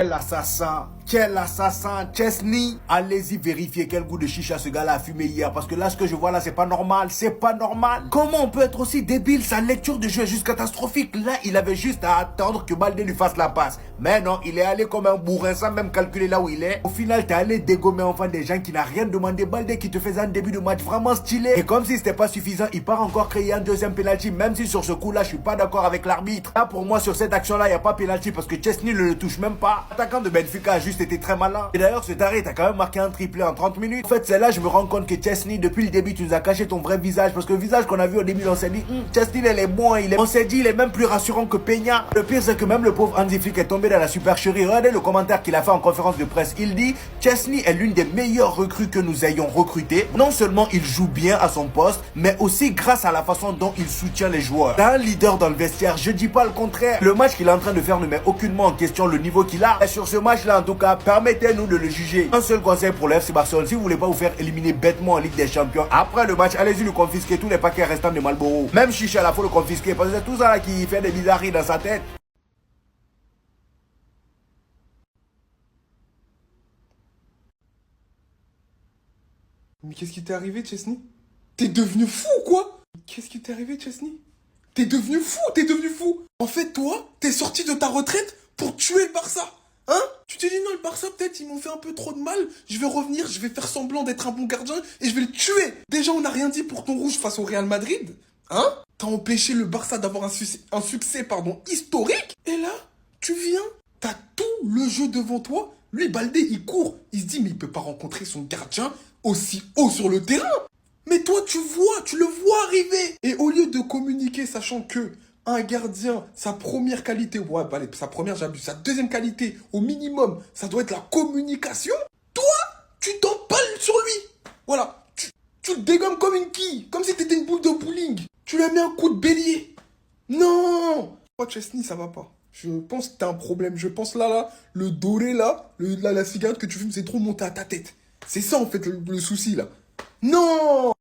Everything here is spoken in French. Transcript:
Quel assassin, Chesney. Allez-y vérifier quel goût de chicha ce gars-là a fumé hier. Parce que là, ce que je vois là, c'est pas normal. C'est pas normal. Comment on peut être aussi débile? Sa lecture de jeu est juste catastrophique. Là, il avait juste à attendre que Baldé lui fasse la passe. Mais non, il est allé comme un bourrin sans même calculer là où il est. Au final, t'es allé dégommer enfin des gens qui n'ont rien demandé. Baldé qui te faisait un début de match vraiment stylé. Et comme si c'était pas suffisant, il part encore créer un deuxième penalty. Même si sur ce coup-là, je suis pas d'accord avec l'arbitre. Là, pour moi, sur cette action-là, il n'y a pas penalty parce que Chesney ne le touche même pas. L'attaquant de Benfica a juste été très malin. Et d'ailleurs, ce taré, t'as quand même marqué un triplé en 30 minutes. En fait, c'est là je me rends compte que Chesney, depuis le début, tu nous as caché ton vrai visage. Parce que le visage qu'on a vu au début, on s'est dit, Chesney, il est bon. On s'est dit, il est même plus rassurant que Peña. Le pire, c'est que même le pauvre Hansi Flick est tombé dans la supercherie. Regardez le commentaire qu'il a fait en conférence de presse. Il dit, Chesney est l'une des meilleures recrues que nous ayons recrutées. Non seulement il joue bien à son poste, mais aussi grâce à la façon dont il soutient les joueurs. C'est un leader dans le vestiaire, je dis pas le contraire. Le match qu'il est en train de faire ne met aucunement en question le niveau qu'il a. Et sur ce match-là, en tout cas, permettez-nous de le juger. Un seul conseil pour le FC Barcelone, si vous voulez pas vous faire éliminer bêtement en Ligue des Champions, après le match, allez-y lui confisquer tous les paquets restants de Marlboro. Même Chicha, là, faut le confisquer parce que c'est tout ça là qui fait des bizarreries dans sa tête. Mais qu'est-ce qui t'est arrivé, Chesney? T'es devenu fou, quoi? Qu'est-ce qui t'est arrivé, Chesney? T'es devenu fou, t'es devenu fou. En fait, toi, t'es sorti de ta retraite pour tuer le Barça. Hein? Tu t'es dit non, le Barça, peut-être, ils m'ont fait un peu trop de mal. Je vais revenir, je vais faire semblant d'être un bon gardien et je vais le tuer. Déjà, on n'a rien dit pour ton rouge face au Real Madrid. Hein? T'as empêché le Barça d'avoir un succès, historique. Et là, tu viens, t'as tout le jeu devant toi. Lui, Baldé, il court. Il se dit, mais il peut pas rencontrer son gardien aussi haut sur le terrain. Mais toi, tu le vois arriver. Et au lieu de communiquer, sachant que un gardien, sa première qualité, ouais, bah, allez, sa première, j'abuse, sa deuxième qualité, au minimum, ça doit être la communication. Toi, tu t'empales sur lui. Voilà, tu le dégommes comme une quille, comme si t'étais une boule de bowling. Tu lui as mis un coup de bélier. Non. Toi, Chesney, ça va pas. Je pense que t'as un problème. Je pense là, le doré là, la cigarette que tu fumes, c'est trop monté à ta tête. C'est ça en fait le souci là. Non!